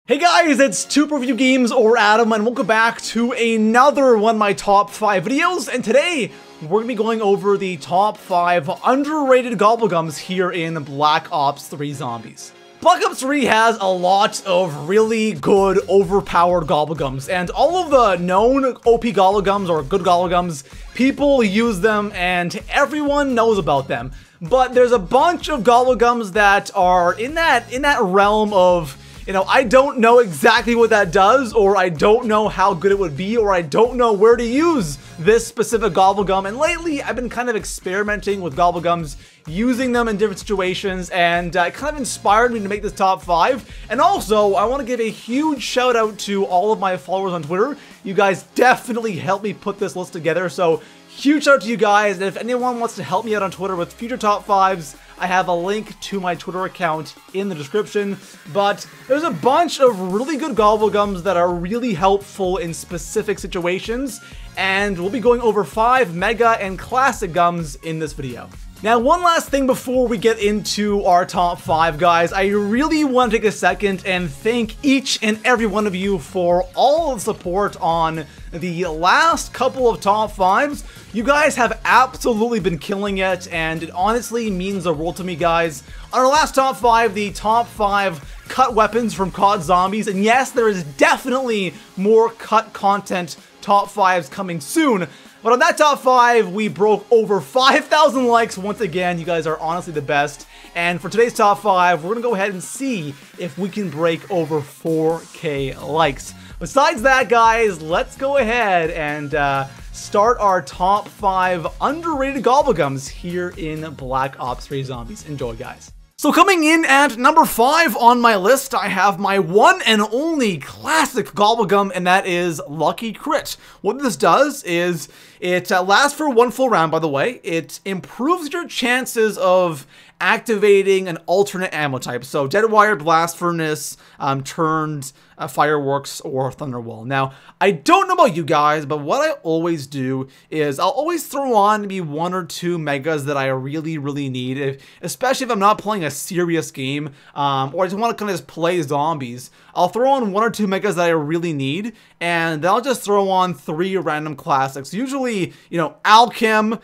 Hey guys, it's ToProForuGames or Adam, and welcome back to another one of my top 5 videos. And today, we're going to be going over the top 5 underrated GobbleGums here in Black Ops 3 Zombies. Black Ops 3 has a lot of really good, overpowered GobbleGums, and all of the known OP GobbleGums or good GobbleGums, people use them and everyone knows about them. But there's a bunch of GobbleGums that are in that realm of, you know, I don't know exactly what that does, or I don't know how good it would be, or I don't know where to use this specific GobbleGum. And lately, I've been kind of experimenting with GobbleGums, using them in different situations, and it kind of inspired me to make this top 5. And also, I want to give a huge shout out to all of my followers on Twitter. You guys definitely helped me put this list together, so huge shout out to you guys. And if anyone wants to help me out on Twitter with future top 5s, I have a link to my Twitter account in the description. But there's a bunch of really good GobbleGums that are really helpful in specific situations, and we'll be going over 5 mega and classic gums in this video. Now, one last thing before we get into our top 5, guys. I really want to take a second and thank each and every one of you for all of the support on the last couple of top 5s. You guys have absolutely been killing it, and it honestly means the world to me, guys. On our last top 5, the top 5 cut weapons from COD Zombies, and yes, there is definitely more cut content top 5s coming soon. But on that top 5, we broke over 5,000 likes once again. You guys are honestly the best. And for today's top 5, we're going to go ahead and see if we can break over 4K likes. Besides that, guys, let's go ahead and start our top 5 underrated GobbleGums here in Black Ops 3 Zombies. Enjoy, guys. So coming in at number 5 on my list, I have my one and only classic GobbleGum, and that is Lucky Crit. What this does is it lasts for 1 full round, by the way. It improves your chances of activating an alternate ammo type. So Deadwire, Blast Furnace, turned Fireworks, or Thunderwall. Now, I don't know about you guys, but what I always do is I'll always throw on maybe 1 or 2 megas that I really need, especially if I'm not playing a serious game, or I just want to kind of just play zombies. I'll throw on 1 or 2 megas that I really need, and then I'll just throw on 3 random classics. Usually, you know, Alchem,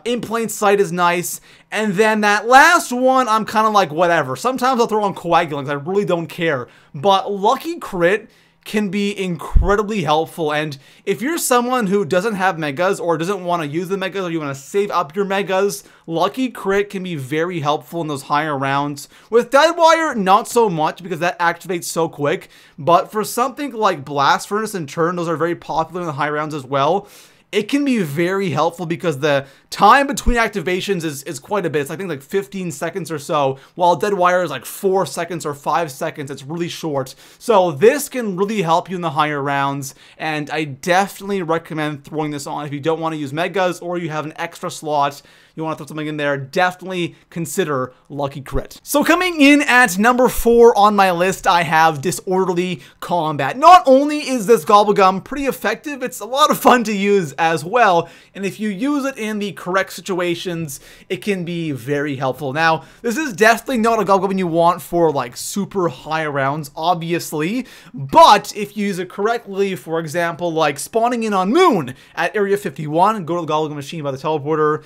In Plain Sight is nice, and then that last one, I'm kind of like, whatever. Sometimes I'll throw on Coagulants, I really don't care. But Lucky Crit can be incredibly helpful, and if you're someone who doesn't have megas or doesn't want to use the megas, or you want to save up your megas, Lucky Crit can be very helpful in those higher rounds. With Deadwire, not so much because that activates so quick, but for something like Blast Furnace and Turn, those are very popular in the high rounds as well. It can be very helpful because the time between activations is quite a bit. It's I think like 15 seconds or so, while Deadwire is like 4 seconds or 5 seconds. It's really short. So this can really help you in the higher rounds, and I definitely recommend throwing this on if you don't want to use megas or you have an extra slot. You want to throw something in there, definitely consider Lucky Crit. So coming in at number 4 on my list, I have Disorderly Combat. Not only is this GobbleGum pretty effective, it's a lot of fun to use as well, and if you use it in the correct situations, it can be very helpful. Now, this is definitely not a GobbleGum you want for like super high rounds, obviously, but if you use it correctly, for example, like spawning in on Moon at Area 51, go to the GobbleGum machine by the teleporter,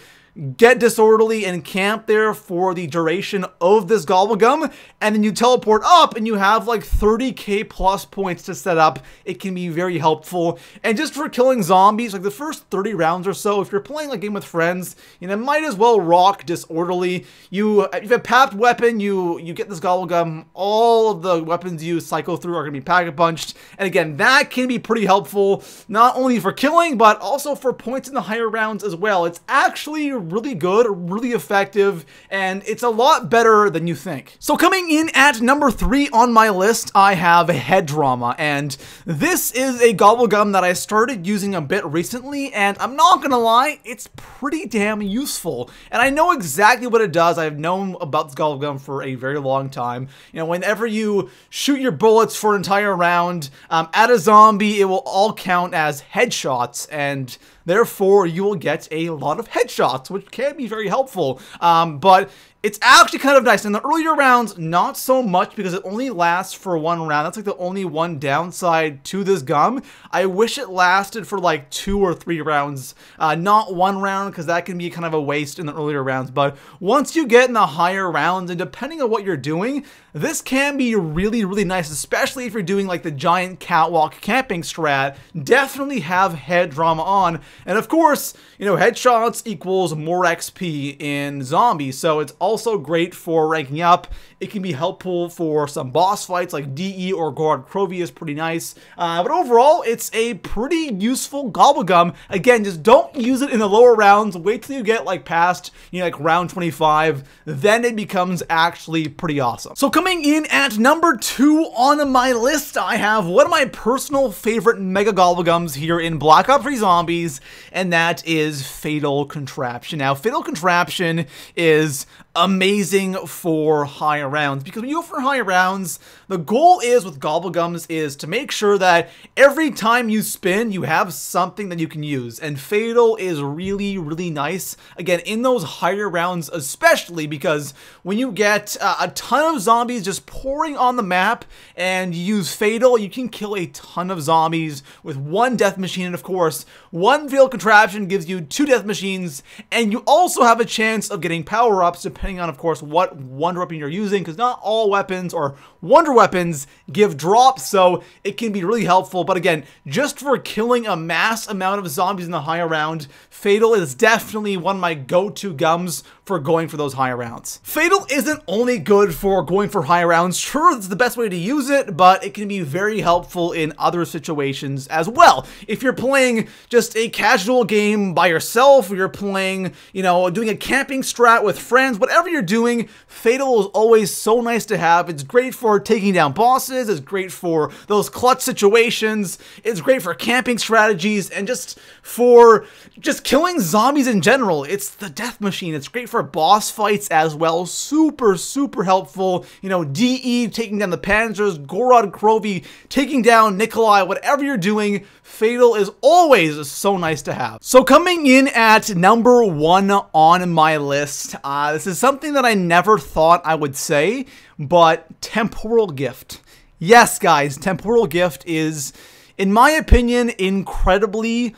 get Disorderly and camp there for the duration of this GobbleGum, and then you teleport up and you have like 30k plus points to set up. It can be very helpful. And just for killing zombies, like the first 30 rounds or so, if you're playing a game with friends, you know, might as well rock Disorderly. If you have a packed weapon, you get this GobbleGum, all of the weapons you cycle through are going to be pack-a-punched. And again, that can be pretty helpful, not only for killing, but also for points in the higher rounds as well. It's actually really good, really effective, and it's a lot better than you think. So coming in at number 3 on my list, I have Head Drama, and this is a GobbleGum that I started using a bit recently, and I'm not gonna lie, it's pretty damn useful. And I know exactly what it does. I've known about this GobbleGum for a very long time. You know, whenever you shoot your bullets for an entire round at a zombie, it will all count as headshots, and therefore you will get a lot of headshots, which can be very helpful. But It's actually kind of nice. In the earlier rounds, not so much because it only lasts for 1 round. That's like the only one downside to this gum. I wish it lasted for like 2 or 3 rounds, not 1 round, because that can be kind of a waste in the earlier rounds. But once you get in the higher rounds, and depending on what you're doing, this can be really, really nice, especially if you're doing like the giant catwalk camping strat. Definitely have head drama on. And of course, you know, headshots equals more XP in zombies, so it's also great for ranking up. It can be helpful for some boss fights like DE or Guard Crovey is pretty nice. But overall, it's a pretty useful GobbleGum. Again, just don't use it in the lower rounds. Wait till you get like past, you know, like round 25. Then it becomes actually pretty awesome. So coming in at number 2 on my list, I have one of my personal favorite mega GobbleGums here in Black Ops 3 Zombies, and that is Fatal Contraption. Now, Fatal Contraption is amazing for higher rounds, because when you go for higher rounds, the goal is with GobbleGums is to make sure that every time you spin, you have something that you can use, and Fatal is really, really nice, again, in those higher rounds especially, because when you get a ton of zombies just pouring on the map, and you use Fatal, you can kill a ton of zombies with 1 death machine, and of course, 1 Fatal Contraption gives you 2 death machines, and you also have a chance of getting power-ups, depending on, of course, what wonder weapon you're using, because not all weapons or wonder weapons give drops, so it can be really helpful. But again, just for killing a mass amount of zombies in the higher round, Fatal is definitely one of my go-to gums for going for those higher rounds. Fatal isn't only good for going for higher rounds. Sure, it's the best way to use it, but it can be very helpful in other situations as well. If you're playing just a casual game by yourself, or you're playing, you know, doing a camping strat with friends, whatever you're doing, Fatal is always so nice to have. It's great for taking down bosses, it's great for those clutch situations, it's great for camping strategies, and just for just killing zombies in general. It's the death machine. It's great for boss fights as well. Super, super helpful. You know, DE taking down the Panzers, Gorod Crovey taking down Nikolai, whatever you're doing, Fatal is always so nice to have. So coming in at number 1 on my list, this is something that I never thought I would say, but Temporal Gift. Yes, guys, Temporal Gift is, in my opinion, incredibly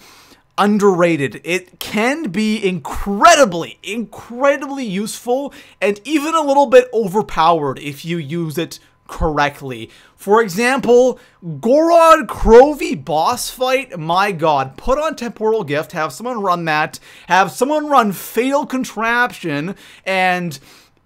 underrated. It can be incredibly, incredibly useful, and even a little bit overpowered if you use it correctly. For example, Gorod Crovey boss fight, my god, put on Temporal Gift, have someone run that, have someone run Fatal Contraption, and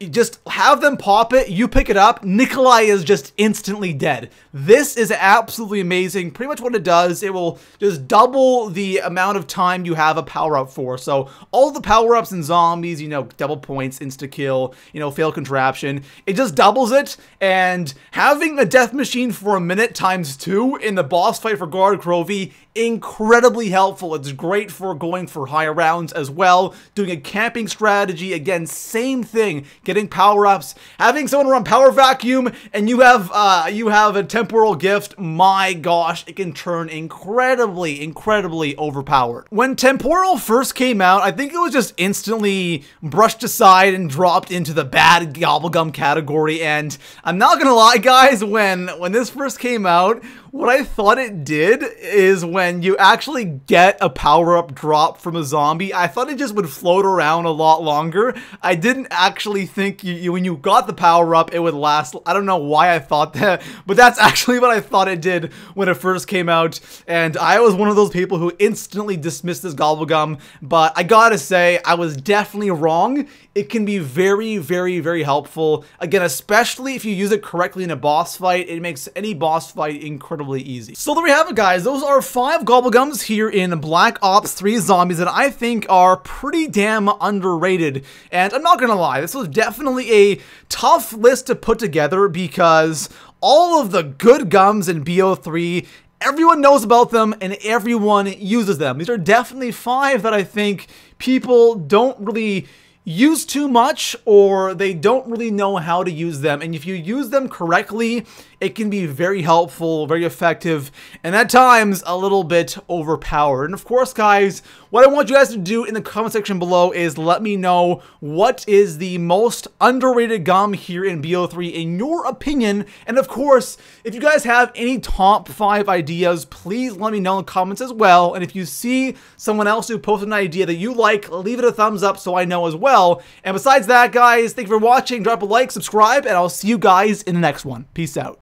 just have them pop it, you pick it up, Nikolai is just instantly dead. This is absolutely amazing. Pretty much what it does, it will just double the amount of time you have a power-up for. So all the power-ups in zombies, you know, double points, insta-kill, you know, Fail Contraption, it just doubles it, and having a death machine for a minute times 2 in the boss fight for Guard Crovey, incredibly helpful. It's great for going for higher rounds as well, doing a camping strategy, again, same thing, getting power-ups, having someone run Power Vacuum, and you have a Temporal Gift. My gosh, it can turn incredibly, incredibly overpowered. When Temporal first came out, I think it was just instantly brushed aside and dropped into the bad GobbleGum category, and I'm not gonna lie, guys, when this first came out, what I thought it did is when you actually get a power-up drop from a zombie, I thought it just would float around a lot longer. I didn't actually think when you got the power-up, it would last. I don't know why I thought that, but that's actually what I thought it did when it first came out, and I was one of those people who instantly dismissed this GobbleGum, but I gotta say, I was definitely wrong. It can be very, very, very helpful. Again, especially if you use it correctly in a boss fight, it makes any boss fight incredibly easy. So there we have it, guys. Those are 5 GobbleGums here in Black Ops 3 Zombies that I think are pretty damn underrated. And I'm not gonna lie, this was definitely a tough list to put together because all of the good gums in BO3, everyone knows about them and everyone uses them. These are definitely 5 that I think people don't really use too much, or they don't really know how to use them. And if you use them correctly, it can be very helpful, very effective, and at times a little bit overpowered. And of course, guys, what I want you guys to do in the comment section below is let me know what is the most underrated gum here in BO3 in your opinion. And of course, if you guys have any top 5 ideas, please let me know in the comments as well. And if you see someone else who posted an idea that you like, leave it a thumbs up so I know as well. And besides that, guys, thank you for watching. Drop a like, subscribe, and I'll see you guys in the next one. Peace out.